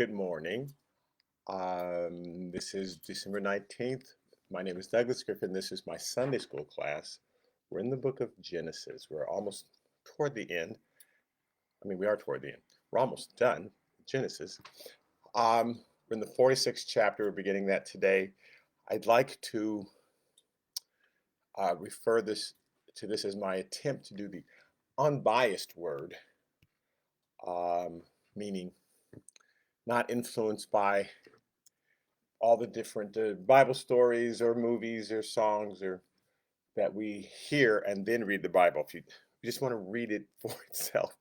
Good morning. This is December 19th. My name is Douglas Griffin. This is my Sunday school class. We're in the book of Genesis. We're almost toward the end. We are toward the end. We're almost done. Genesis. We're in the 46th chapter. We're beginning that today. I'd like to refer to this as my attempt to do the unbiased word, meaning not influenced by all the different Bible stories or movies or songs or that we hear and then read the Bible. If you just want to read it for itself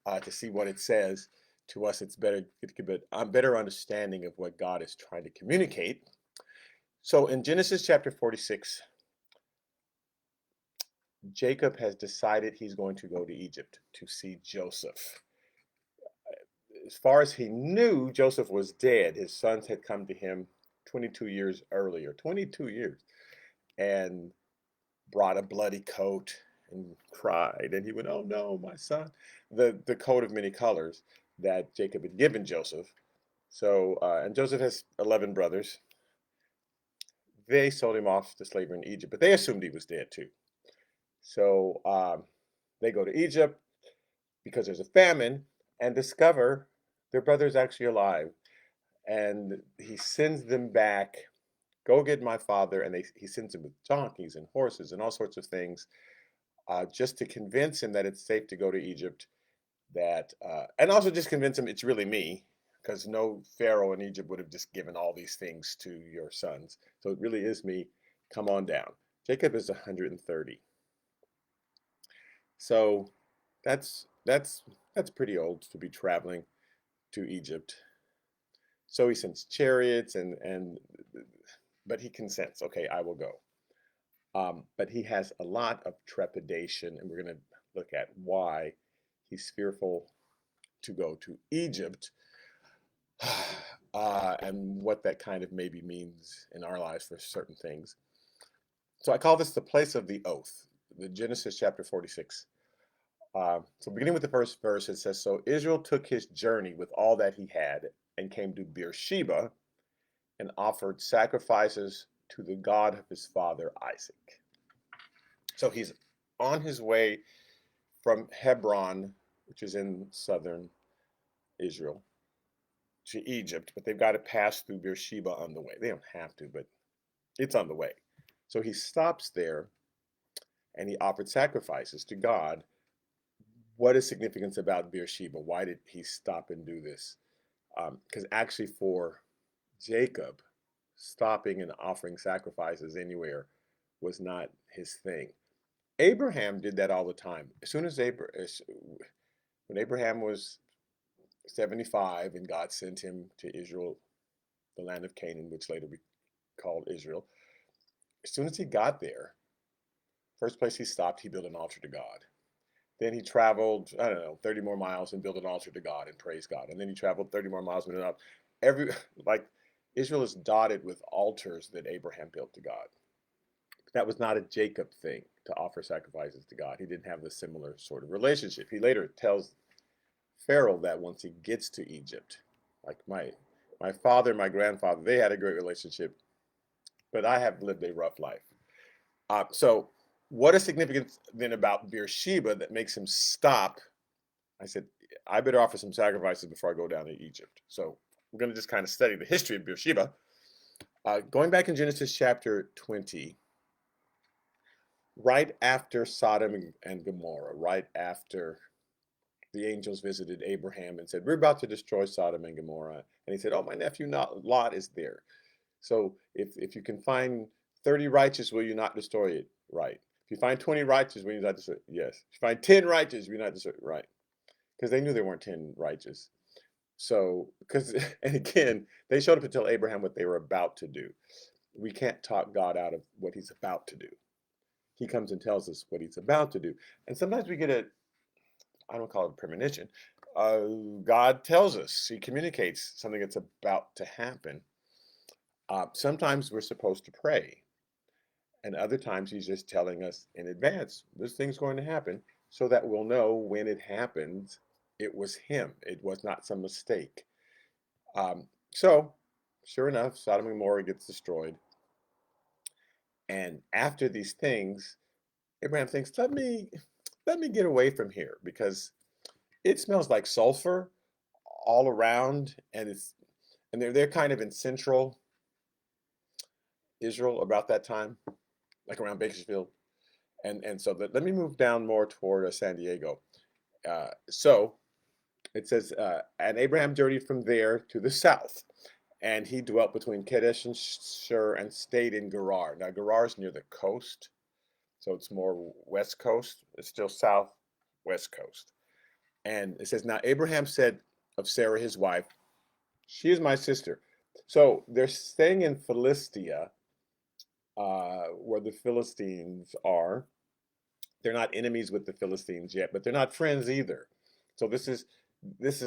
to see what it says to us, it's better. It could be a better understanding of what God is trying to communicate. So in Genesis chapter 46, Jacob has decided he's going to go to Egypt to see Joseph. As far as he knew, Joseph was dead. His sons had come to him 22 years earlier, 22 years, and brought a bloody coat and cried. And he went, "Oh no, my son." The coat of many colors that Jacob had given Joseph. So, and Joseph has 11 brothers. They sold him off to slavery in Egypt, but they assumed he was dead too. So they go to Egypt because there's a famine and discover their brother's actually alive. And he sends them back, go get my father. And he sends them with donkeys and horses and all sorts of things just to convince him that it's safe to go to Egypt. And also just convince him it's really me, because no pharaoh in Egypt would have just given all these things to your sons. So it really is me. Come on down. Jacob is 130. So that's pretty old to be traveling to Egypt. So he sends chariots but he consents. Okay, I will go. But he has a lot of trepidation, and we're going to look at why he's fearful to go to Egypt, and what that kind of maybe means in our lives for certain things. So I call this the place of the oath, the Genesis chapter 46. So beginning with the first verse, it says, "So Israel took his journey with all that he had and came to Beersheba and offered sacrifices to the God of his father Isaac." So he's on his way from Hebron, which is in southern Israel, to Egypt, but they've got to pass through Beersheba on the way. They don't have to, but it's on the way. So he stops there and he offered sacrifices to God. What is significance about Beersheba? Why did he stop and do this? Because actually, for Jacob, stopping and offering sacrifices anywhere was not his thing. Abraham did that all the time. When Abraham was 75 and God sent him to Israel, the land of Canaan, which later we called Israel, as soon as he got there, first place he stopped, he built an altar to God. Then he traveled, I don't know, 30 more miles and built an altar to God and praised God. And then he traveled 30 more miles and up. Like Israel is dotted with altars that Abraham built to God. That was not a Jacob thing to offer sacrifices to God. He didn't have the similar sort of relationship. He later tells Pharaoh that once he gets to Egypt, like my father and my grandfather, they had a great relationship, but I have lived a rough life. So what is significant then about Beersheba that makes him stop? I said, I better offer some sacrifices before I go down to Egypt. So we're going to just kind of study the history of Beersheba. Going back in Genesis chapter 20, right after Sodom and Gomorrah, right after the angels visited Abraham and said, "We're about to destroy Sodom and Gomorrah." And he said, "Oh, my nephew Lot is there. So if you can find 30 righteous, will you not destroy it?" Right. If you find 20 righteous, will you not destroy it? Yes. If you find 10 righteous, will you not destroy it? Right. Because they knew there weren't 10 righteous. So, and again, they showed up to tell Abraham what they were about to do. We can't talk God out of what he's about to do. He comes and tells us what he's about to do. And sometimes we get I don't call it a premonition. God tells us, he communicates something that's about to happen. Sometimes we're supposed to pray, and other times he's just telling us in advance, this thing's going to happen, so that we'll know when it happens, it was him. It was not some mistake. So, sure enough, Sodom and Gomorrah gets destroyed. And after these things, Abraham thinks, let me get away from here because it smells like sulfur all around, and they're kind of in central Israel about that time, like around Bakersfield. And so let me move down more toward San Diego. So it says, and Abraham journeyed from there to the south, and he dwelt between Kadesh and Shur and stayed in Gerar. Now Gerar is near the coast, so it's more west coast. It's still south west coast. And it says, now Abraham said of Sarah his wife, she is my sister. So they're staying in Philistia, where the Philistines are. They're not enemies with the Philistines yet, but they're not friends either. So this is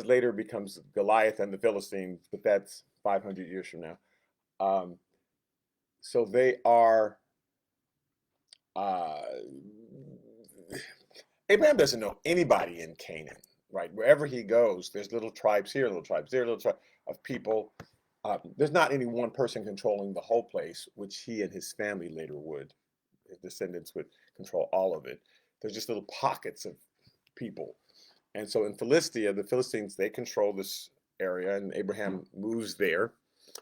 later becomes Goliath and the Philistines, but that's 500 years from now. Um, so they are. Uh, Abraham doesn't know anybody in Canaan, right? Wherever he goes, there's little tribes here, little tribes there, little tribes of people. There's not any one person controlling the whole place, which he and his family later would. His descendants would control all of it. There's just little pockets of people. And so in Philistia, the Philistines, they control this area, and Abraham moves there.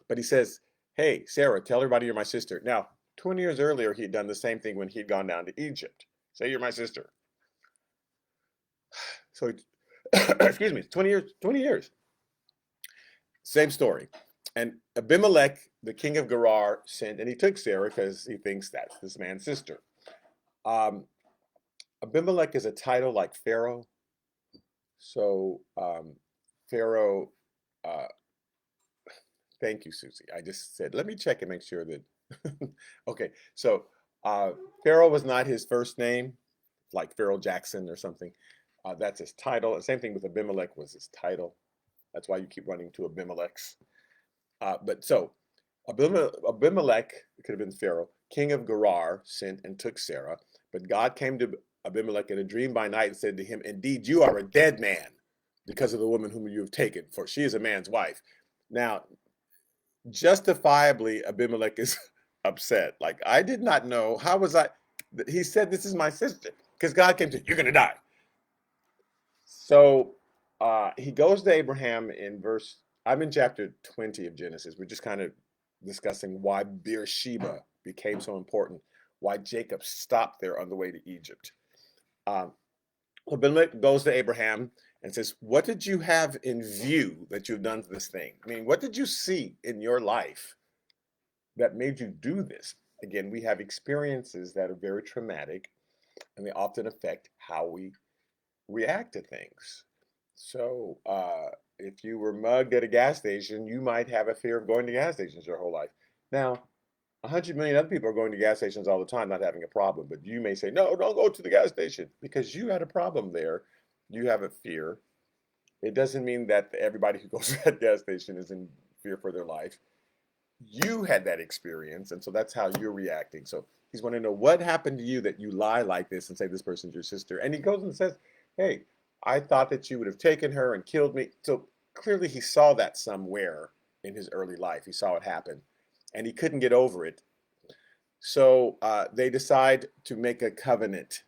But he says, hey, Sarah, tell everybody you're my sister. Now, 20 years earlier, he had done the same thing when he'd gone down to Egypt. Say you're my sister. So, excuse me, 20 years, 20 years. Same story. And Abimelech, the king of Gerar, sent, and he took Sarah because he thinks that's this man's sister. Um, Abimelech is a title like Pharaoh. So Pharaoh, uh, thank you, Susie. I just said, let me check and make sure that, okay. So Pharaoh was not his first name, like Pharaoh Jackson or something. That's his title. And same thing with Abimelech was his title. That's why you keep running to Abimelech's. But so Abimelech, it could have been Pharaoh, king of Gerar, sent and took Sarah. But God came to Abimelech in a dream by night and said to him, indeed, you are a dead man because of the woman whom you have taken, for she is a man's wife. Now, justifiably, Abimelech is upset. Like, I did not know. How was I? He said, this is my sister. Because God came to, you're going to die. So he goes to Abraham I'm in chapter 20 of Genesis. We're just kind of discussing why Beersheba became so important, why Jacob stopped there on the way to Egypt. Abimelech goes to Abraham and says, what did you have in view that you've done this thing? I mean, what did you see in your life that made you do this? Again, we have experiences that are very traumatic, and they often affect how we react to things. So if you were mugged at a gas station, you might have a fear of going to gas stations your whole life. Now, 100 million other people are going to gas stations all the time, not having a problem. But you may say, no, don't go to the gas station because you had a problem there. You have a fear. It doesn't mean that everybody who goes to that gas station is in fear for their life. You had that experience, and so that's how you're reacting. So he's wanting to know what happened to you that you lie like this and say this person's your sister. And he goes and says, hey, I thought that you would have taken her and killed me. So clearly he saw that somewhere in his early life. He saw it happen, and he couldn't get over it. So they decide to make a covenant.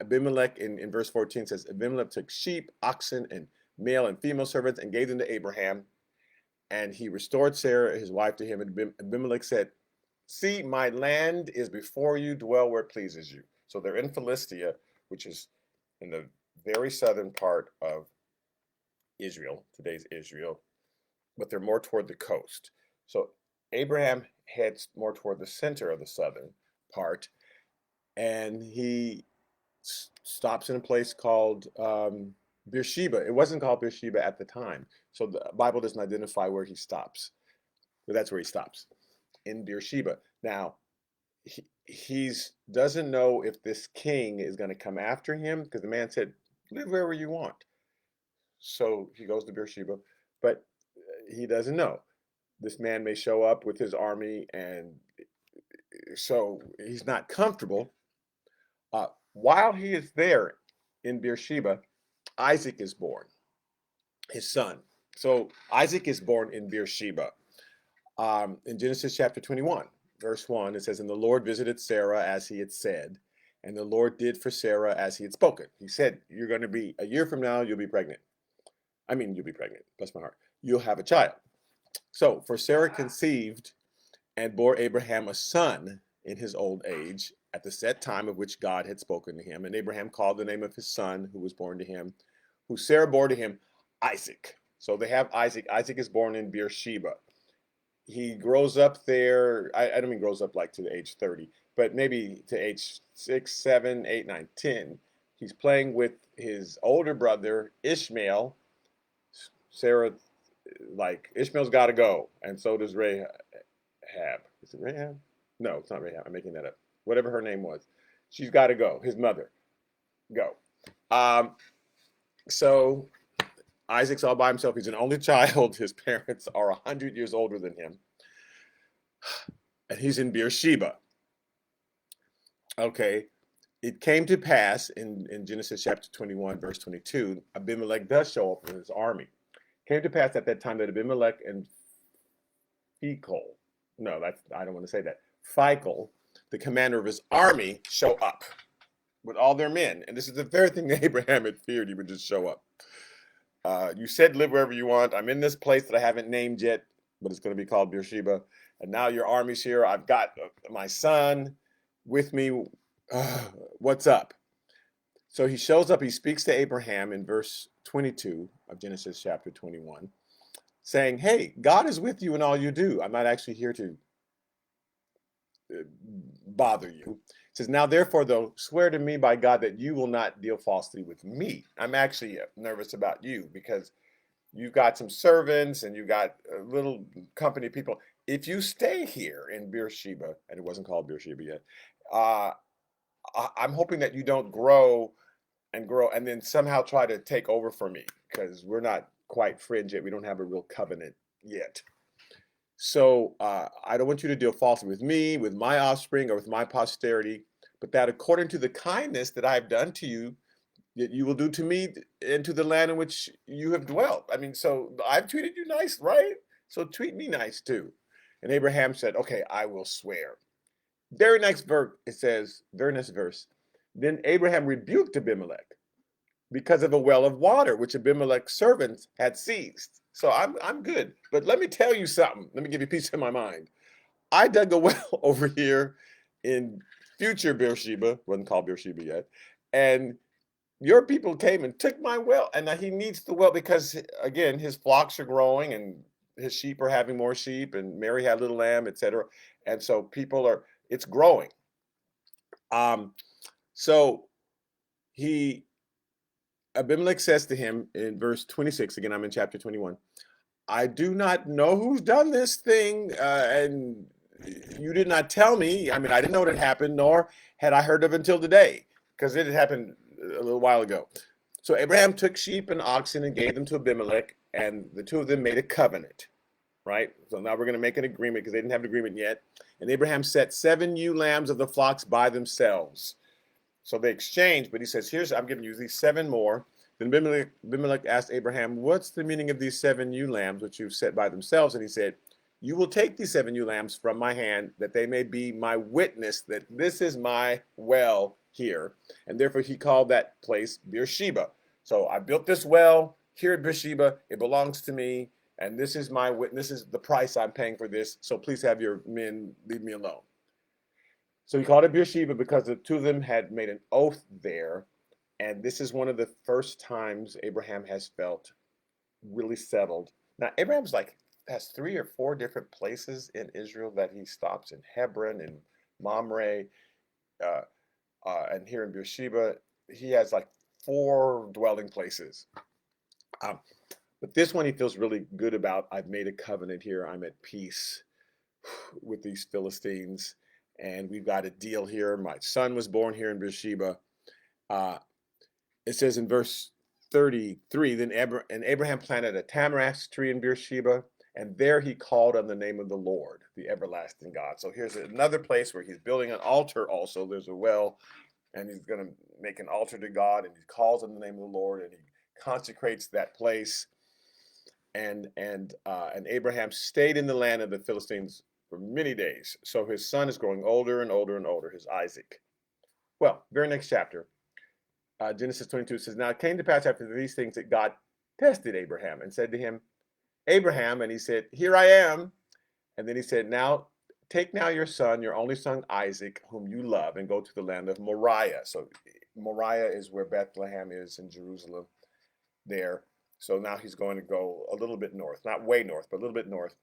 Abimelech in verse 14 says, Abimelech took sheep, oxen, and male and female servants and gave them to Abraham. And he restored Sarah, his wife, to him. And Abimelech said, see, my land is before you, dwell where it pleases you. So they're in Philistia, which is in the very southern part of Israel, today's Israel, but they're more toward the coast. So Abraham heads more toward the center of the southern part, and he stops in a place called Beersheba. It wasn't called Beersheba at the time, so the Bible doesn't identify where he stops, but that's where he stops, in Beersheba. Now, he doesn't know if this king is going to come after him because the man said, live wherever you want. So he goes to Beersheba, but he doesn't know. This man may show up with his army, and so he's not comfortable. While he is there in Beersheba, Isaac is born, his son. So Isaac is born in Beersheba. In Genesis chapter 21, verse 1, it says, "And the Lord visited Sarah as he had said, and the Lord did for Sarah as he had spoken." He said, "You're going to be, a year from now, you'll be pregnant. You'll be pregnant. Bless my heart. You'll have a child." So, for Sarah conceived and bore Abraham a son in his old age at the set time of which God had spoken to him. And Abraham called the name of his son who was born to him, who Sarah bore to him, Isaac. So they have Isaac. Isaac is born in Beersheba. He grows up there. I don't mean grows up like to the age 30, but maybe to age 6, 7, 8, 9, 10. He's playing with his older brother, Ishmael. Sarah, like, Ishmael's got to go. And so does Rahab. Is it Rahab? No, it's not Rahab. I'm making that up. Whatever her name was. She's got to go. His mother. Go. So Isaac's all by himself. He's an only child. His parents are 100 years older than him. And he's in Beersheba. Okay. It came to pass in Genesis chapter 21, verse 22, Abimelech does show up with his army. It came to pass at that time that Abimelech and Phicol, I don't want to say that, Phicol, the commander of his army, show up with all their men. And this is the very thing that Abraham had feared he would just show up. You said live wherever you want. I'm in this place that I haven't named yet, but it's going to be called Beersheba. And now your army's here. I've got my son with me. What's up? So he shows up. He speaks to Abraham in verse 22 of Genesis chapter 21, saying, "Hey, God is with you in all you do. I'm not actually here to bother you." It says, "Now therefore, though, swear to me by God that you will not deal falsely with me." I'm actually nervous about you because you've got some servants and you've got little company people. If you stay here in Beersheba, and it wasn't called Beersheba yet, I'm hoping that you don't grow and then somehow try to take over for me, because we're not quite friends yet. We don't have a real covenant yet. So I don't want you to deal falsely with me, with my offspring, or with my posterity, but that according to the kindness that I have done to you, that you will do to me and to the land in which you have dwelt. So I've treated you nice, right? So treat me nice too. And Abraham said, "Okay, I will swear." Very next verse, it says, very next verse, "Then Abraham rebuked Abimelech because of a well of water which Abimelech's servants had seized." So I'm good. But let me tell you something. Let me give you peace in my mind. I dug a well over here in future Beersheba, wasn't called Beersheba yet, and your people came and took my well. And now he needs the well because, again, his flocks are growing and his sheep are having more sheep, and Mary had a little lamb, etc. And so it's growing. So Abimelech says to him in verse 26, again, I'm in chapter 21, "I do not know who's done this thing, and you did not tell me. I didn't know it had happened, nor had I heard of it until today," because it had happened a little while ago. So Abraham took sheep and oxen and gave them to Abimelech, and the two of them made a covenant, right? So now we're going to make an agreement because they didn't have an agreement yet. And Abraham set 7 ewe lambs of the flocks by themselves. So they exchanged, but he says, I'm giving you these 7 more. Then Abimelech asked Abraham, "What's the meaning of these 7 ewe lambs which you've set by themselves?" And he said, "You will take these 7 ewe lambs from my hand, that they may be my witness that this is my well here." And therefore he called that place Beersheba. So I built this well here at Beersheba. It belongs to me. And this is my witness. This is the price I'm paying for this. So please have your men leave me alone. So he called it Beersheba because the two of them had made an oath there. And this is one of the first times Abraham has felt really settled. Now, Abraham's has 3 or 4 different places in Israel that he stops in: Hebron and Mamre, and here in Beersheba. He has 4 dwelling places. But this one he feels really good about. I've made a covenant here. I'm at peace with these Philistines, and we've got a deal here. My son was born here in Beersheba. It says in verse 33, "Then Abraham planted a tamarisk tree in Beersheba, and there he called on the name of the Lord, the everlasting God." So here's another place where he's building an altar also. There's a well, and he's going to make an altar to God, and he calls on the name of the Lord, and he consecrates that place. And Abraham stayed in the land of the Philistines for many days. So his son is growing older and older and older, his Isaac. Well, very next chapter, Genesis 22 says, "Now it came to pass after these things that God tested Abraham and said to him, Abraham, and he said, Here I am. And then he said, Now take now your son, your only son Isaac, whom you love, and go to the land of Moriah." So Moriah is where Bethlehem is in Jerusalem there. So now he's going to go a little bit north, not way north, but a little bit north,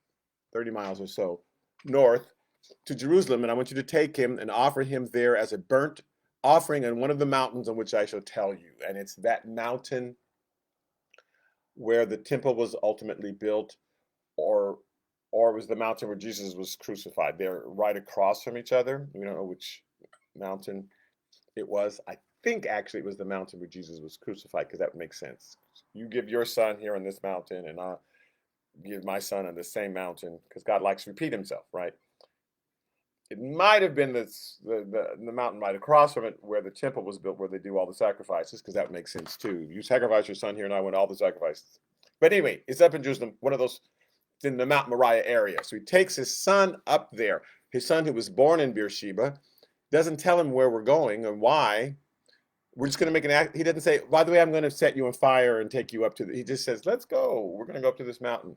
30 miles or so north to Jerusalem. And I want you to take him and offer him there as a burnt offering on one of the mountains on which I shall tell you. And it's that mountain where the temple was ultimately built, or it was the mountain where Jesus was crucified. They're right across from each other. We don't know which mountain it was. I think actually it was the mountain where Jesus was crucified, because that would make sense. You give your son here on this mountain, and I'll give my son on the same mountain, because God likes to repeat himself, right? It might have been the mountain right across from it where the temple was built, where they do all the sacrifices, because that would make sense too. You sacrifice your son here, and I want all the sacrifices. But anyway, it's up in Jerusalem, one of those, it's in the Mount Moriah area. So he takes his son up there, his son who was born in Beersheba, doesn't tell him where we're going and why. We're just going to make an act. He doesn't say, by the way, I'm going to set you on fire and take you up to he just says, let's go. We're going to go up to this mountain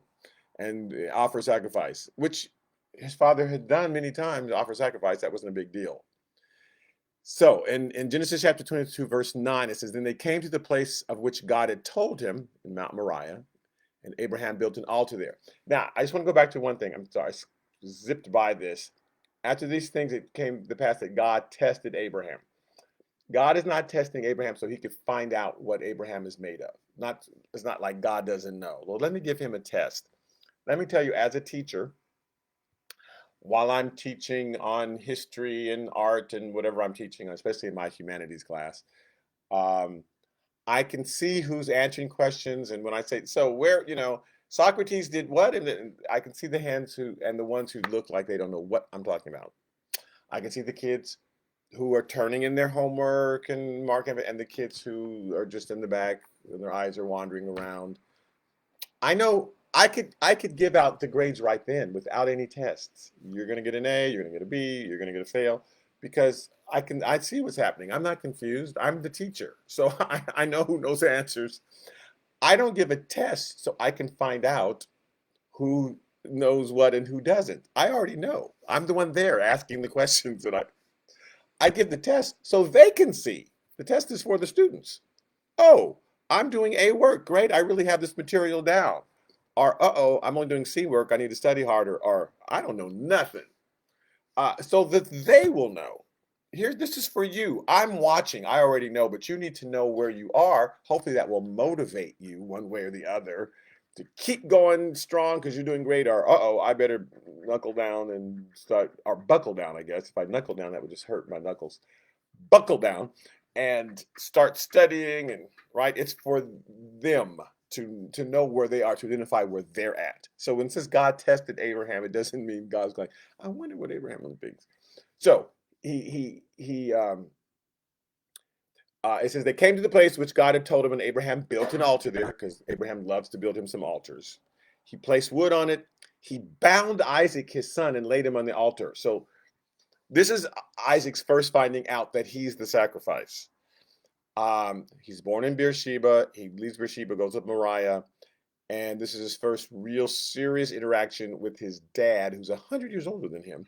and offer sacrifice, which his father had done many times, offer sacrifice. That wasn't a big deal. So in Genesis chapter 22, verse 9, it says, "Then they came to the place of which God had told him in Mount Moriah, and Abraham built an altar there." Now, I just want to go back to one thing. I'm sorry, I zipped by this. After these things, it came to pass that God tested Abraham. God is not testing Abraham so he could find out what Abraham is made of. It's not like God doesn't know. Well, let me give him a test. Let me tell you, as a teacher, while I'm teaching on history and art and whatever I'm teaching, especially in my humanities class, I can see who's answering questions. And when I say, so where, Socrates did what? And I can see the hands and the ones who look like they don't know what I'm talking about. I can see the kids who are turning in their homework and marking it, and the kids who are just in the back and their eyes are wandering around. I know I could give out the grades right then without any tests. You're going to get an A, you're going to get a B, you're going to get a fail, because I see what's happening. I'm not confused. I'm the teacher. So I know who knows the answers. I don't give a test so I can find out who knows what and who doesn't. I already know. I'm the one there asking the questions, and I give the test so they can see. The test is for the students. Oh, I'm doing A work. Great. I really have this material down. Or, uh-oh, I'm only doing C work. I need to study harder. Or, I don't know nothing. So that they will know. This is for you. I'm watching. I already know, but you need to know where you are. Hopefully that will motivate you one way or the other to keep going strong because you're doing great. Or, uh-oh, I better knuckle down and start, or buckle down, I guess. If I knuckle down, that would just hurt my knuckles. Buckle down and start studying, and right, it's for them to know where they are, to identify where they're at. So when it says God tested Abraham, it doesn't mean God's going, I wonder what Abraham really thinks. So it says they came to the place which God had told him, and Abraham built an altar there, because Abraham loves to build him some altars. He placed wood on it. He bound Isaac, his son, and laid him on the altar. So this is Isaac's first finding out that he's the sacrifice. He's born in Beersheba. He leaves Beersheba, goes up Moriah, and this is his first real serious interaction with his dad, who's 100 years older than him,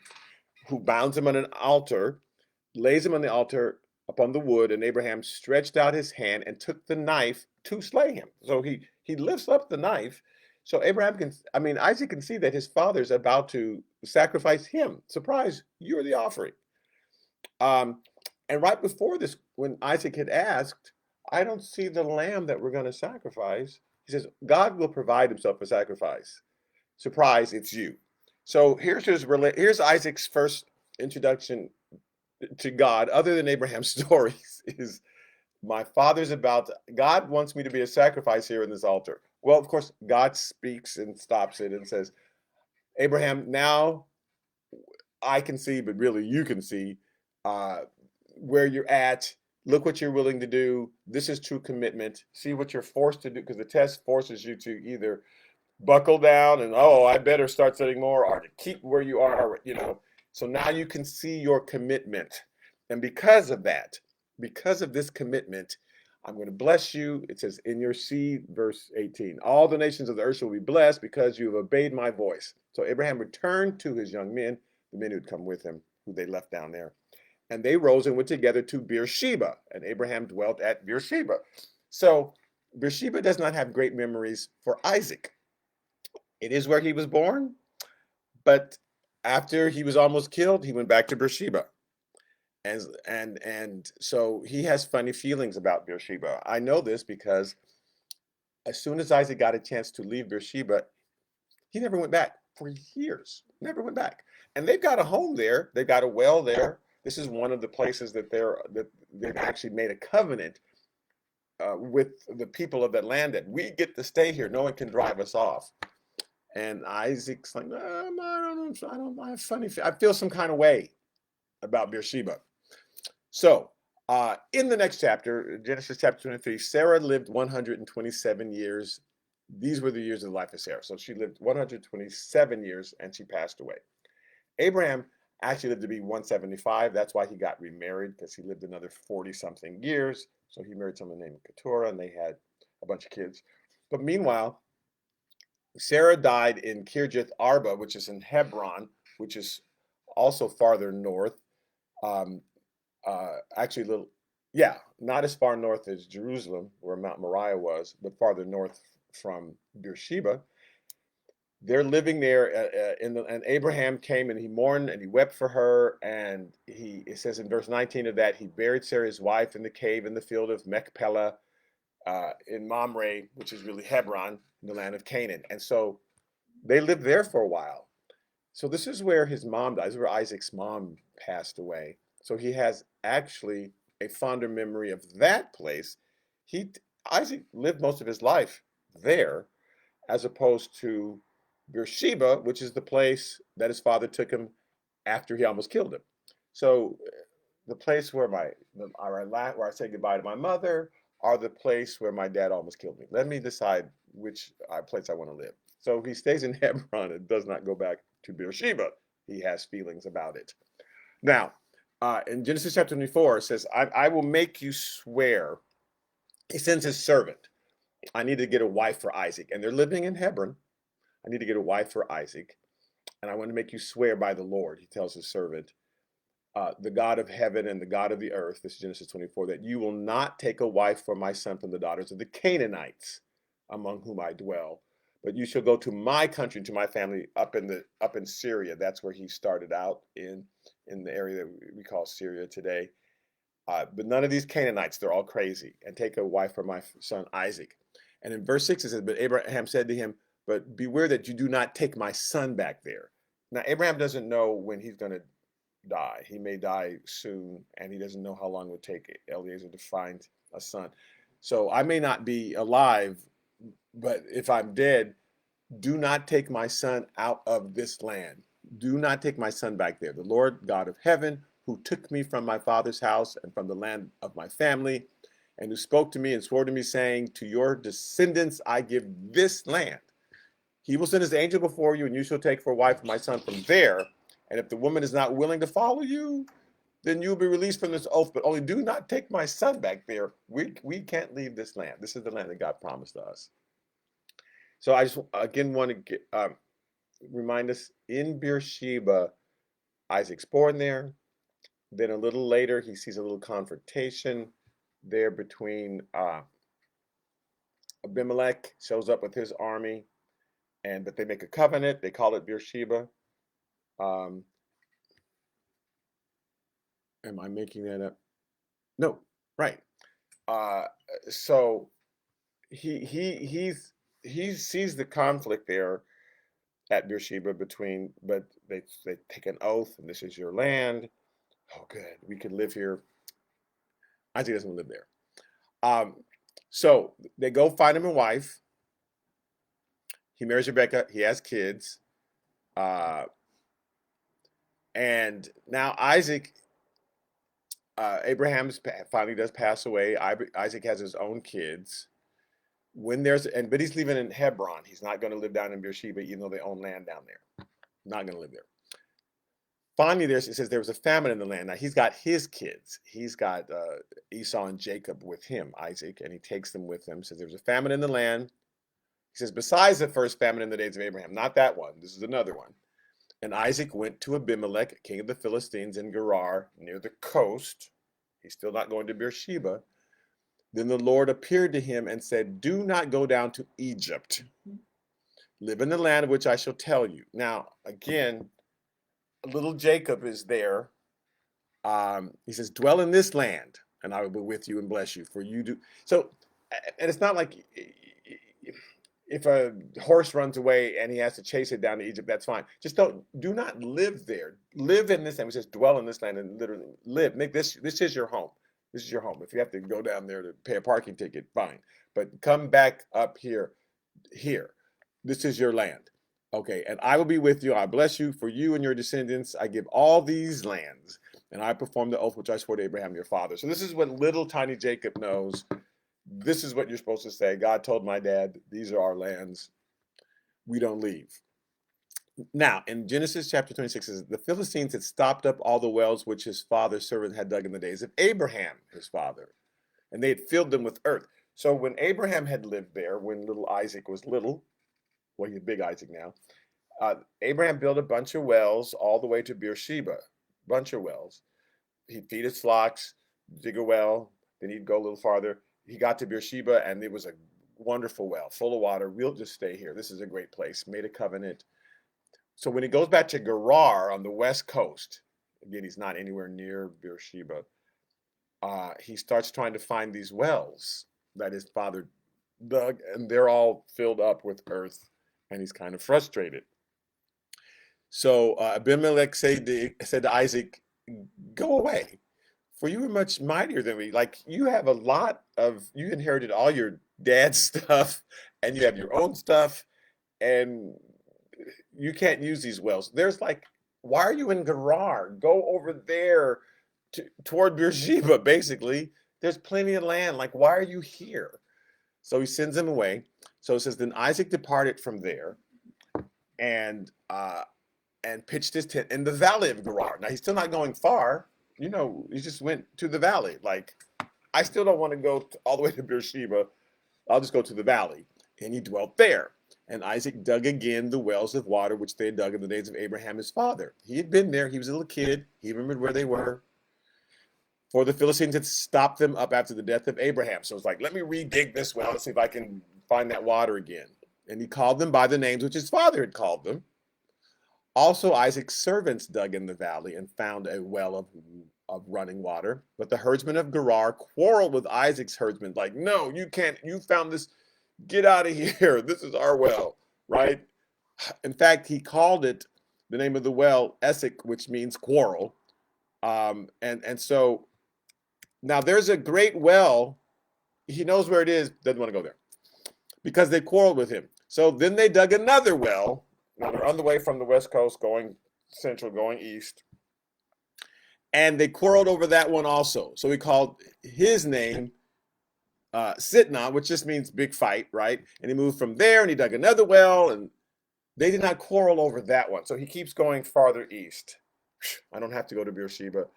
who bounds him on an altar, lays him on the altar upon the wood, and Abraham stretched out his hand and took the knife to slay him. So he lifts up the knife. So Isaac can see that his father's about to sacrifice him. Surprise, you're the offering. And right before this, when Isaac had asked, I don't see the lamb that we're going to sacrifice. He says, God will provide himself a sacrifice. Surprise, it's you. So here's Isaac's first introduction to God, other than Abraham's stories, is God wants me to be a sacrifice here in this altar. Well, of course, God speaks and stops it and says, Abraham, now I can see, but really you can see where you're at. Look what you're willing to do. This is true commitment. See what you're forced to do, because the test forces you to either buckle down and, oh, I better start studying more, or to keep where you are, or, So now you can see your commitment. And because of that, because of this commitment, I'm going to bless you. It says, in your seed, verse 18, all the nations of the earth shall be blessed because you have obeyed my voice. So Abraham returned to his young men, the men who'd come with him, who they left down there. And they rose and went together to Beersheba, and Abraham dwelt at Beersheba. So Beersheba does not have great memories for Isaac. It is where he was born, but after he was almost killed, he went back to Beersheba. And so he has funny feelings about Beersheba. I know this because as soon as Isaac got a chance to leave Beersheba, he never went back for years. Never went back. And they've got a home there. They've got a well there. This is one of the places that they've actually made a covenant with the people of that land that we get to stay here. No one can drive us off. And Isaac's like, I have funny. I feel some kind of way about Beersheba. So, in the next chapter, Genesis chapter 23, Sarah lived 127 years. These were the years of the life of Sarah. So she lived 127 years and she passed away. Abraham actually lived to be 175. That's why he got remarried, because he lived another 40 something years. So he married someone named Keturah and they had a bunch of kids. But meanwhile, Sarah died in Kirjath Arba, which is in Hebron, which is also farther north. Actually, not as far north as Jerusalem, where Mount Moriah was, but farther north from Beersheba. They're living there, and Abraham came and he mourned and he wept for her, and it says in verse 19 of that, he buried Sarah, his wife, in the cave in the field of Machpelah, in Mamre, which is really Hebron, in the land of Canaan. And so they lived there for a while. So this is where his mom dies, where Isaac's mom passed away. So he has actually a fonder memory of that place. Isaac lived most of his life there, as opposed to Beersheba, which is the place that his father took him after he almost killed him. So the place where where I say goodbye to my mother, or the place where my dad almost killed me. Let me decide which place I want to live. So he stays in Hebron and does not go back to Beersheba. He has feelings about it. Now, in Genesis chapter 24, it says, I will make you swear. He sends his servant. I need to get a wife for Isaac. And they're living in Hebron. I need to get a wife for Isaac. And I want to make you swear by the Lord, he tells his servant, the God of heaven and the God of the earth, this is Genesis 24, that you will not take a wife for my son from the daughters of the Canaanites, among whom I dwell, but you shall go to my country, to my family up in Syria. That's where he started out in the area that we call Syria today. But none of these Canaanites, they're all crazy, and take a wife for my son Isaac. And in verse 6 it says, but Abraham said to him, but beware that you do not take my son back there. Now Abraham doesn't know when he's going to die. He may die soon, and he doesn't know how long it would take Eliezer to find a son. So I may not be alive, but if I'm dead, do not take my son out of this land. Do not take my son back there. The Lord God of heaven, who took me from my father's house and from the land of my family, and who spoke to me and swore to me, saying, to your descendants I give this land. He will send his angel before you, and you shall take for wife my son from there. And if the woman is not willing to follow you, then you'll be released from this oath. But only do not take my son back there. We can't leave this land. This is the land that God promised us. So I just again want to remind us, in Beersheba, Isaac's born there. Then a little later, he sees a little confrontation there between Abimelech shows up with his army, but they make a covenant. They call it Beersheba. Am I making that up? No, right. So he sees the conflict there at Beersheba but they take an oath, and this is your land. Oh, good, we can live here. Isaac doesn't live there. So they go find him a wife. He marries Rebecca. He has kids. And now Isaac, Abraham finally does pass away. Isaac has his own kids. but he's living in Hebron. He's not going to live down in Beersheba, even though they own land down there. Not going to live there. Finally, it says there was a famine in the land. Now he's got his kids. He's got Esau and Jacob with him, Isaac, and he takes them with him. Says there was a famine in the land. He says, besides the first famine in the days of Abraham, not that one. This is another one. And Isaac went to Abimelech, king of the Philistines, in Gerar, near the coast. He's still not going to Beersheba. Then the Lord appeared to him and said, do not go down to Egypt. Live in the land of which I shall tell you. Now, again, little Jacob is there. He says, dwell in this land, and I will be with you and bless you. For you do. So, and it's not like if a horse runs away and he has to chase it down to Egypt, that's fine. Just do not live there. Live in this land. It says dwell in this land and literally live. Make this is your home. This is your home. If you have to go down there to pay a parking ticket, fine. But come back up here. This is your land. Okay, and I will be with you. I bless you. For you and your descendants, I give all these lands, and I perform the oath which I swore to Abraham your father. So this is what little tiny Jacob knows. This is what you're supposed to say. God told my dad, these are our lands. We don't leave. Now, in Genesis chapter 26, it says, the Philistines had stopped up all the wells which his father's servant had dug in the days of Abraham, his father, and they had filled them with earth. So when Abraham had lived there, when little Isaac was little, well, he's big Isaac now, Abraham built a bunch of wells all the way to Beersheba, bunch of wells. He'd feed his flocks, dig a well, then he'd go a little farther. He got to Beersheba, and it was a wonderful well, full of water. We'll just stay here. This is a great place. Made a covenant. So when he goes back to Gerar on the west coast, again, he's not anywhere near Beersheba, he starts trying to find these wells that his father dug, and they're all filled up with earth, and he's kind of frustrated. So Abimelech said to Isaac, go away, for you are much mightier than me. Like, you have you inherited all your dad's stuff, and you have your own stuff, and you can't use these wells. There's like, why are you in Gerar? Go over there toward Beersheba, basically. There's plenty of land. Like, why are you here? So he sends him away. So it says, then Isaac departed from there and pitched his tent in the valley of Gerar. Now, he's still not going far. He just went to the valley. Like, I still don't want to go all the way to Beersheba. I'll just go to the valley. And he dwelt there. And Isaac dug again the wells of water which they had dug in the days of Abraham his father. He had been there. He was a little kid. He remembered where they were. For the Philistines had stopped them up after the death of Abraham. So it's like, let me re-dig this well and see if I can find that water again. And he called them by the names which his father had called them. Also Isaac's servants dug in the valley and found a well of running water. But the herdsmen of Gerar quarreled with Isaac's herdsmen. Like, no, you can't. You found this. Get out of here. This is our well, right? In fact, he called it, the name of the well, Esek, which means quarrel. And so now there's a great well. He knows where it is, doesn't want to go there because they quarreled with him. So then they dug another well. Now they're on the way from the west coast going central, going east. And they quarreled over that one also. So he called his name Sitnah, which just means big fight, right? And he moved from there and he dug another well, and they did not quarrel over that one. So he keeps going farther east. I don't have to go to Beersheba.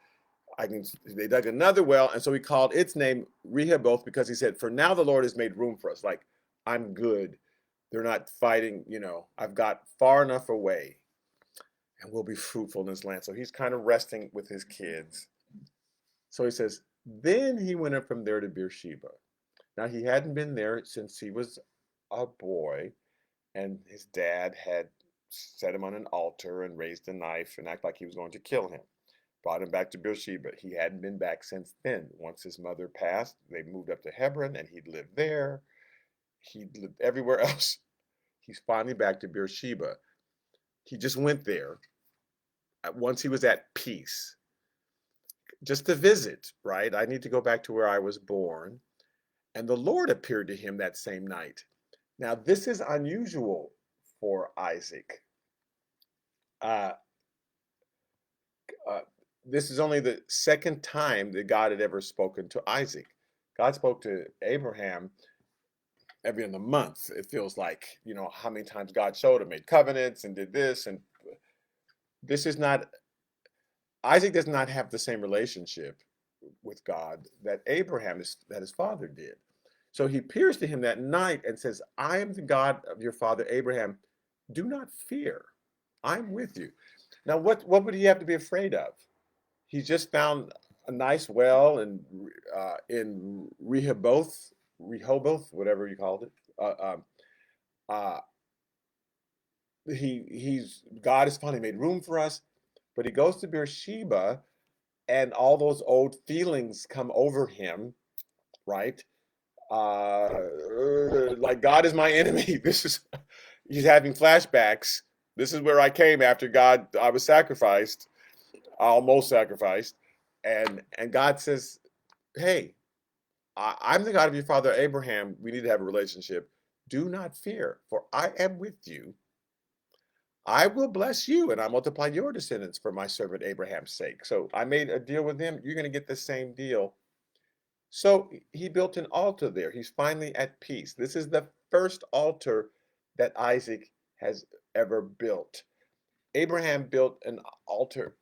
They dug another well, and so he called its name Rehoboth because he said, for now the Lord has made room for us. Like, I'm good. They're not fighting, I've got far enough away, and we'll be fruitful in this land. So he's kind of resting with his kids. So he says, then he went up from there to Beersheba. Now, he hadn't been there since he was a boy, and his dad had set him on an altar and raised a knife and acted like he was going to kill him. Brought him back to Beersheba. He hadn't been back since then. Once his mother passed, they moved up to Hebron, and he'd lived there. He'd lived everywhere else. He's finally back to Beersheba. He just went there once he was at peace, just to visit, right? I need to go back to where I was born. And the Lord appeared to him that same night. Now, this is unusual for Isaac. This is only the second time that God had ever spoken to Isaac. God spoke to Abraham every other month. It feels like, how many times God showed him, made covenants and did this. And this is not, Isaac does not have the same relationship with God that that his father did. So he appears to him that night and says, I am the God of your father Abraham. Do not fear. I'm with you. Now, what would he have to be afraid of? He just found a nice well in Rehoboth, whatever you called it. Uh, he's God has finally made room for us, but he goes to Beersheba, and all those old feelings come over him, right? Like God is my enemy. He's having flashbacks. This is where I came after I was sacrificed, almost sacrificed, and God says, "Hey, I'm the God of your father Abraham. We need to have a relationship. Do not fear, for I am with you. I will bless you, and I multiply your descendants for my servant Abraham's sake." So I made a deal with him. You're going to get the same deal. So he built an altar there. He's finally at peace. This is the first altar that Isaac has ever built. Abraham built an altar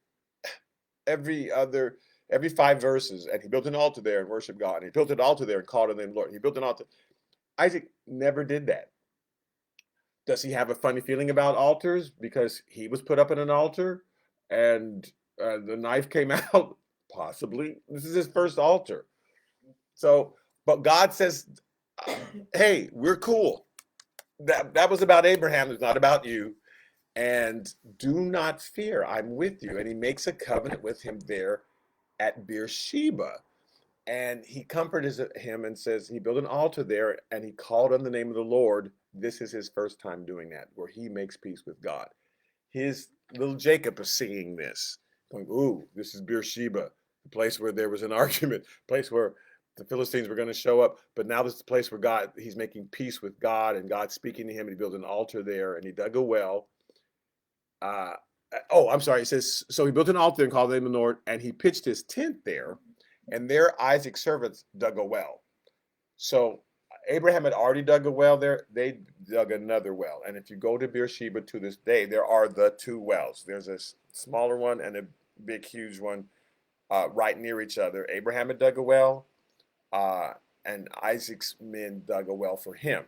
every 5 verses, and he built an altar there and worshiped God. And he built an altar there and called on the name of the Lord. He built an altar. Isaac never did that. Does he have a funny feeling about altars because he was put up in an altar and the knife came out? Possibly. This is his first altar. So, but God says, hey, we're cool. That was about Abraham. It's not about you. And do not fear. I'm with you. And he makes a covenant with him there at Beersheba. And he comforted him and says he built an altar there and he called on the name of the Lord. This is his first time doing that, where he makes peace with God. His little Jacob is singing this, going, ooh, this is Beersheba, the place where there was an argument, place where the Philistines were going to show up. But now this is the place where he's making peace with God, and God's speaking to him, and he built an altar there, and he dug a well. I'm sorry. It says, so he built an altar and called the name of the Lord, and he pitched his tent there, and there Isaac's servants dug a well. So Abraham had already dug a well there. They dug another well. And if you go to Beersheba to this day, there are the two wells. There's a smaller one and a big, huge one right near each other. Abraham had dug a well, and Isaac's men dug a well for him.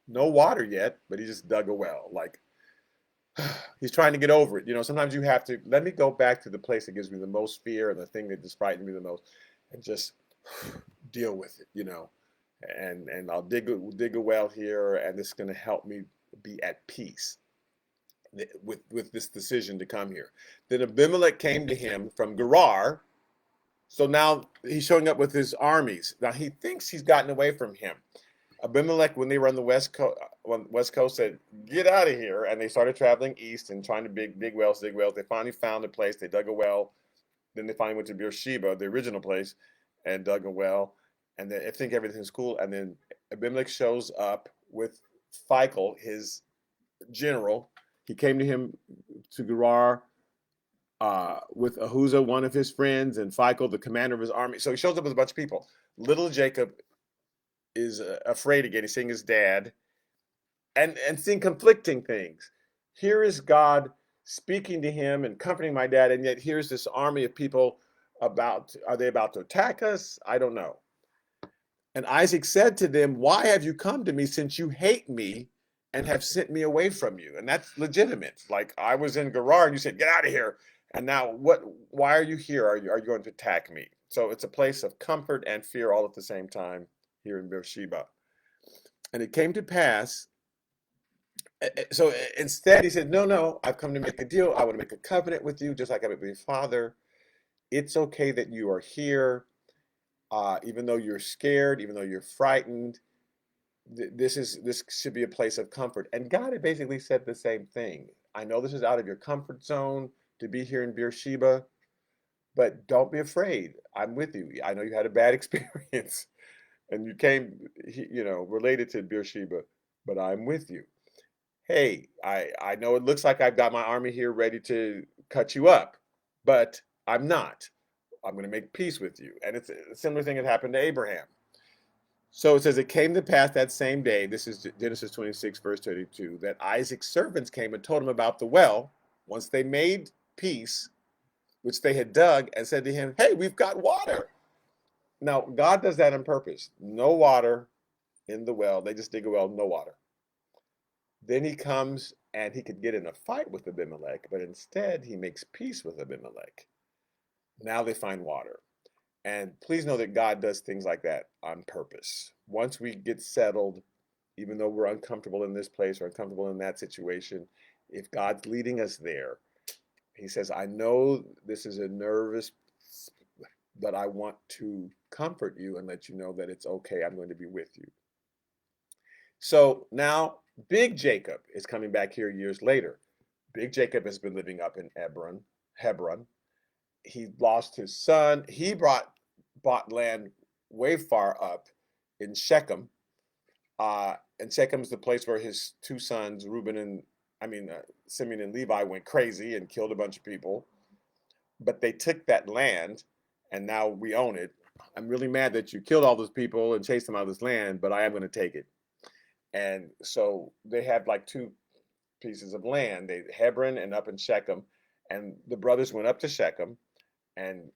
No water yet, but he just dug a well. Like, he's trying to get over it. Sometimes you have to, let me go back to the place that gives me the most fear and the thing that just frightens me the most and just deal with it, and I'll dig a well here, and this is going to help me be at peace with this decision to come here. Then Abimelech came to him from Gerar. So now he's showing up with his armies. Now he thinks he's gotten away from him. Abimelech, when they were on the west coast, said, "Get out of here!" And they started traveling east and trying to dig wells. They finally found a place. They dug a well. Then they finally went to Beersheba, the original place, and dug a well. And then I think everything's cool. And then Abimelech shows up with Phicol, his general. He came to him to Gerar with Ahuzah, one of his friends, and Phicol, the commander of his army. So he shows up with a bunch of people. Little Jacob is afraid again. He's seeing his dad and seeing conflicting things. Here is God speaking to him and comforting my dad, and yet here's this army of people are they about to attack us? I don't know. And Isaac said to them, why have you come to me, since you hate me and have sent me away from you? And that's legitimate. Like, I was in Gerar and you said, get out of here. And now why are you here? Are you going to attack me? So it's a place of comfort and fear all at the same time here in Beersheba. And it came to pass, so instead he said, no, I've come to make a deal. I want to make a covenant with you, just like I made with your father. It's okay that you are here. Even though you're scared, even though you're frightened, this should be a place of comfort. And God had basically said the same thing. I know this is out of your comfort zone to be here in Beersheba, but don't be afraid. I'm with you. I know you had a bad experience and you came, related to Beersheba, but I'm with you. Hey, I know it looks like I've got my army here ready to cut you up, but I'm not. I'm going to make peace with you. And it's a similar thing that happened to Abraham. So it says, it came to pass that same day, this is Genesis 26, verse 32, that Isaac's servants came and told him about the well, once they made peace, which they had dug, and said to him, hey, we've got water. Now, God does that on purpose. No water in the well. They just dig a well, no water. Then he comes and he could get in a fight with Abimelech, but instead he makes peace with Abimelech. Now they find water. And please know that God does things like that on purpose. Once we get settled, even though we're uncomfortable in this place or uncomfortable in that situation, if God's leading us there, he says, I know this is a nervous, but I want to comfort you and let you know that it's okay. I'm going to be with you. So now Big Jacob is coming back here years later. Big Jacob has been living up in Hebron. He lost his son. He bought land way far up in Shechem. And Shechem's the place where his two sons, Simeon and Levi, went crazy and killed a bunch of people. But they took that land, and now we own it. I'm really mad that you killed all those people and chased them out of this land, but I am going to take it. And so they had like two pieces of land, Hebron and up in Shechem. And the brothers went up to Shechem, and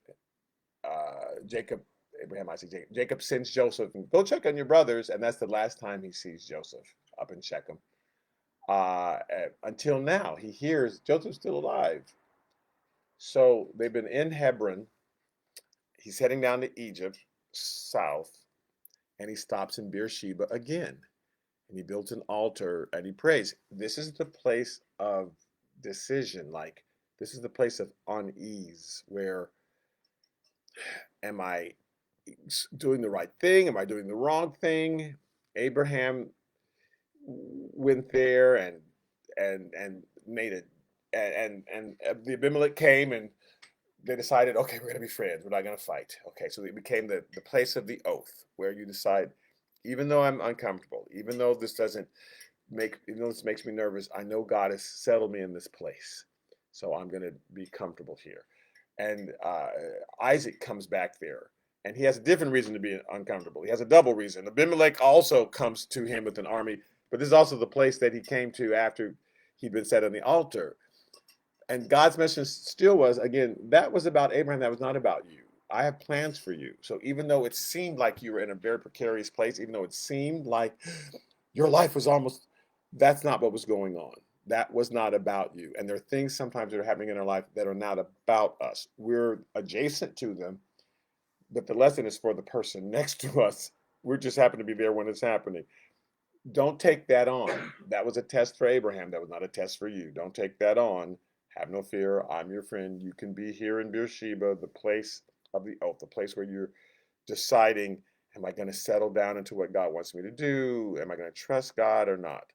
Jacob sends Joseph, and go check on your brothers, and that's the last time he sees Joseph up in Shechem. Until now, he hears Joseph's still alive. So they've been in Hebron. He's heading down to Egypt, south, and he stops in Beersheba again. And he builds an altar and he prays. This is the place of decision. Like, this is the place of unease, where am I doing the right thing? Am I doing the wrong thing? Abraham went there and made it, and the Abimelech came, and they decided, okay, we're going to be friends. We're not going to fight. Okay, so it became the place of the oath, where you decide, even though I'm uncomfortable, even though this makes me nervous, I know God has settled me in this place, so I'm going to be comfortable here. And Isaac comes back there, and he has a different reason to be uncomfortable. He has a double reason. Abimelech also comes to him with an army, but this is also the place that he came to after he'd been set on the altar. And God's message still was, again, that was about Abraham. That was not about you. I have plans for you. So even though it seemed like you were in a very precarious place, even though it seemed like your life was almost, that's not what was going on. That was not about you. And there are things sometimes that are happening in our life that are not about us. We're adjacent to them, but the lesson is for the person next to us. We just happen to be there when it's happening. Don't take that on. That was a test for Abraham. That was not a test for you. Don't take that on. Have no fear. I'm your friend. You can be here in Beersheba, the place of the oath, the place where you're deciding, am I going to settle down into what God wants me to do? Am I going to trust God or not?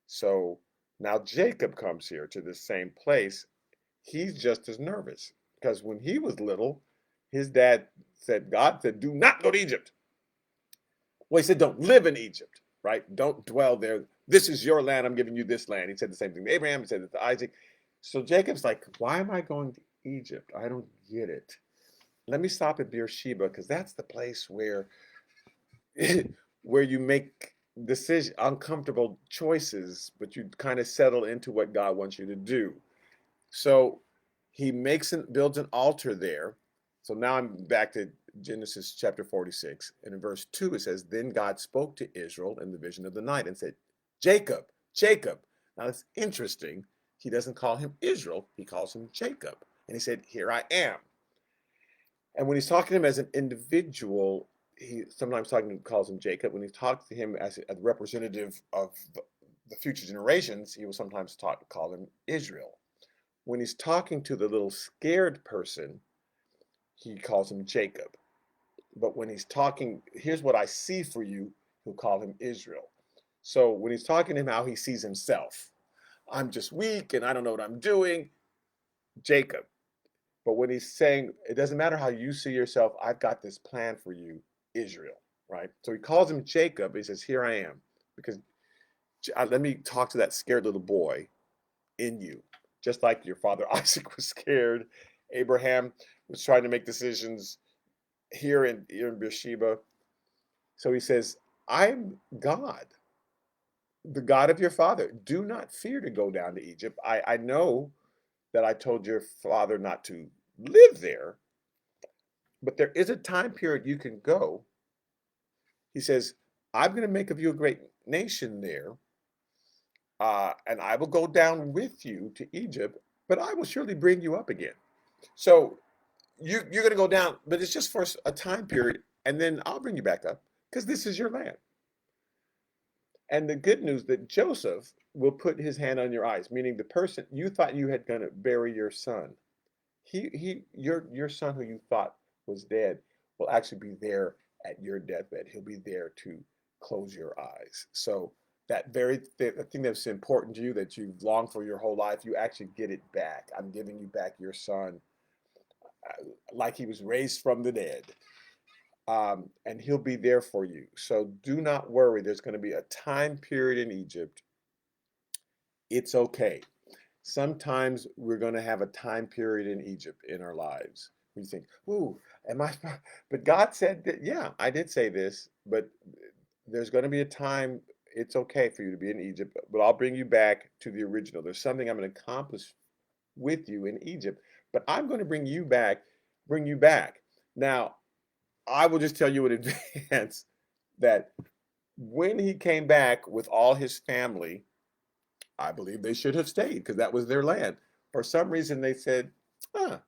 So now Jacob comes here to the same place. He's just as nervous, because when he was little, his dad said, God said, do not go to Egypt. Well, he said, don't live in Egypt, right? Don't dwell there. This is your land. I'm giving you this land. He said the same thing to Abraham. He said it to Isaac. So Jacob's like, why am I going to Egypt? I don't get it. Let me stop at Beersheba, because that's the place where where you make uncomfortable choices, but you kind of settle into what God wants you to do. So he builds an altar there. So now I'm back to Genesis chapter 46. And in verse 2, it says, then God spoke to Israel in the vision of the night and said, Jacob, Jacob. Now it's interesting. He doesn't call him Israel. He calls him Jacob. And he said, here I am. And when he's talking to him as an individual, he sometimes calls him Jacob. When he talks to him as a representative of the future generations, he will sometimes call him Israel. When he's talking to the little scared person, he calls him Jacob. But when he's talking, here's what I see for you, he'll call him Israel. So when he's talking to him how he sees himself, I'm just weak and I don't know what I'm doing, Jacob. But when he's saying, it doesn't matter how you see yourself, I've got this plan for you, Israel, right? So he calls him Jacob. He says, here I am. Because let me talk to that scared little boy in you. Just like your father Isaac was scared. Abraham was trying to make decisions here in Beersheba. So he says, I'm God, the God of your father. Do not fear to go down to Egypt. I know that I told your father not to live there, but there is a time period you can go. He says, I'm going to make of you a great nation there, and I will go down with you to Egypt, but I will surely bring you up again. So you're going to go down, but it's just for a time period, and then I'll bring you back up because this is your land. And the good news that Joseph will put his hand on your eyes, meaning the person you thought you had going to bury your son, your son who you thought was dead will actually be there at your deathbed. He'll be there to close your eyes. So that very thing that's important to you that you've longed for your whole life, you actually get it back. I'm giving you back your son, like he was raised from the dead. And he'll be there for you. So do not worry. There's going to be a time period in Egypt. It's okay. Sometimes we're going to have a time period in Egypt in our lives. We think, ooh, am I? But God said that, yeah, I did say this, but there's going to be a time. It's okay for you to be in Egypt, but I'll bring you back to the original. There's something I'm going to accomplish with you in Egypt, but I'm going to bring you back. Now, I will just tell you in advance that when he came back with all his family, I believe they should have stayed because that was their land. For some reason, they said, huh,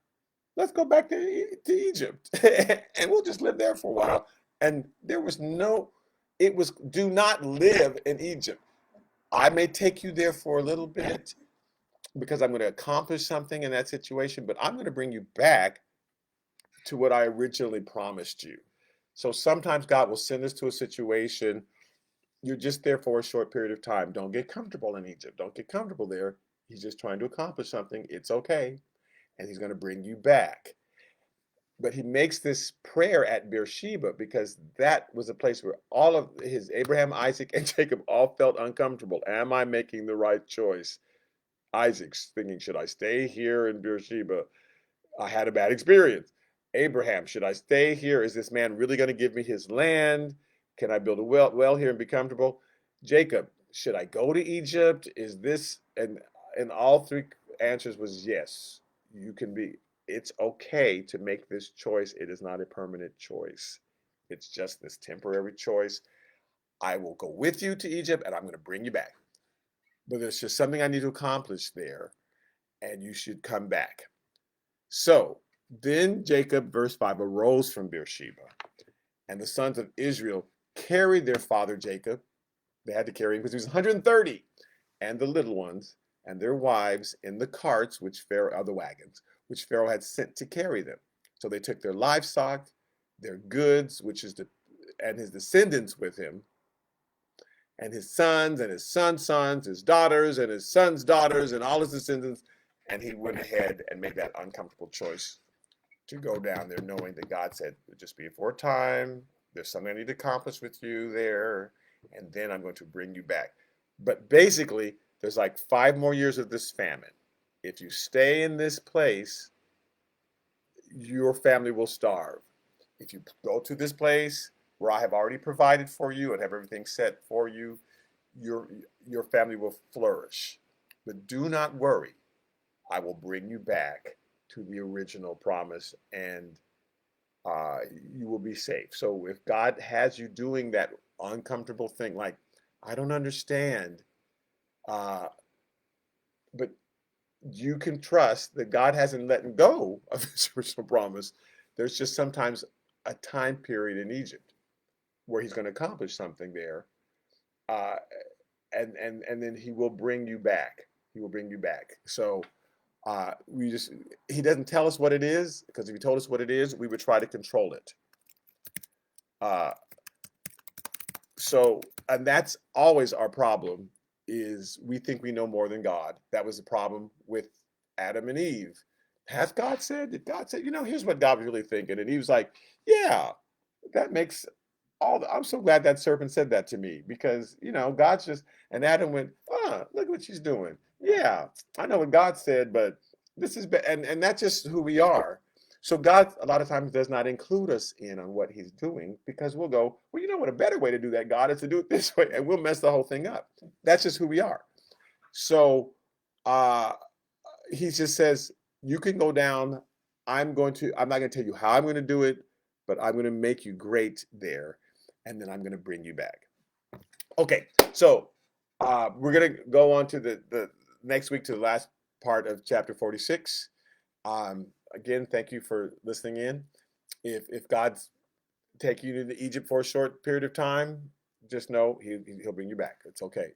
let's go back to Egypt and we'll just live there for a while. And there was it was do not live in Egypt. I may take you there for a little bit because I'm going to accomplish something in that situation, but I'm going to bring you back to what I originally promised you. So sometimes God will send us to a situation. You're just there for a short period of time. Don't get comfortable in Egypt. Don't get comfortable there. He's just trying to accomplish something. It's okay. And he's going to bring you back. But he makes this prayer at Beersheba because that was a place where all of his Abraham, Isaac, and Jacob all felt uncomfortable. Am I making the right choice? Isaac's thinking, should I stay here in Beersheba? I had a bad experience. Abraham, should I stay here? Is this man really going to give me his land? Can I build a well here and be comfortable? Jacob, should I go to Egypt? Is this and all three answers was yes. You can be. It's okay to make this choice. It is not a permanent choice. It's just this temporary choice. I will go with you to Egypt and I'm going to bring you back. But there's just something I need to accomplish there, and you should come back. So then Jacob, verse 5, arose from Beersheba, and the sons of Israel carried their father Jacob. They had to carry him because he was 130, and the little ones and their wives in the carts, the wagons, which Pharaoh had sent to carry them. So they took their livestock, their goods, and his descendants with him, and his sons and his sons' sons, his daughters and his sons' daughters, and all his descendants. And he went ahead and made that uncomfortable choice to go down there, knowing that God said, just be for a time. There's something I need to accomplish with you there, and then I'm going to bring you back. But basically, there's like 5 more years of this famine. If you stay in this place, your family will starve. If you go to this place where I have already provided for you and have everything set for you, your family will flourish. But do not worry. I will bring you back to the original promise, and you will be safe. So if God has you doing that uncomfortable thing, like, I don't understand, but you can trust that God hasn't let go of his original promise. There's just sometimes a time period in Egypt where he's going to accomplish something there, uh, and then he will bring you back. He will bring you back. So he doesn't tell us what it is, because if he told us what it is, we would try to control it. Uh, and that's always our problem, is we think we know more than God. That was the problem with Adam and Eve. Has God said? Did God say, here's what God was really thinking? And he was like, yeah, that makes I'm so glad that serpent said that to me, because, God's just, and Adam went, look what she's doing. Yeah, I know what God said, but this is, and that's just who we are. So God a lot of times does not include us in on what he's doing because we'll go, well, you know what, a better way to do that, God, is to do it this way, and we'll mess the whole thing up. That's just who we are. So uh, he just says, you can go down. I'm not going to tell you how I'm going to do it, but I'm going to make you great there. And then I'm going to bring you back. Okay, so we're going to go on to the next week to the last part of chapter 46. Again, thank you for listening in. If God's taking you to Egypt for a short period of time, just know he'll bring you back. It's okay.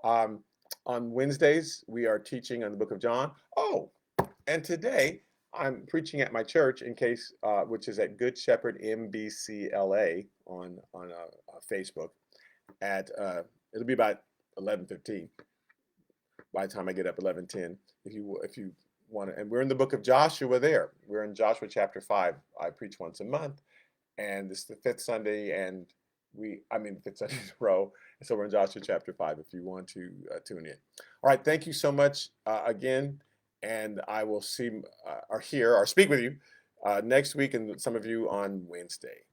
On Wednesdays, we are teaching on the book of John. Oh, and today I'm preaching at my church which is at Good Shepherd MBCLA on Facebook. It'll be about 11:15 by the time I get up, 11:10. If you want to, and we're in the book of Joshua there. We're in Joshua chapter 5. I preach once a month, and this is the fifth Sunday, and fifth Sunday in a row. And so we're in Joshua chapter 5 if you want to tune in. All right, thank you so much again, and I will see or speak with you next week, and some of you on Wednesday.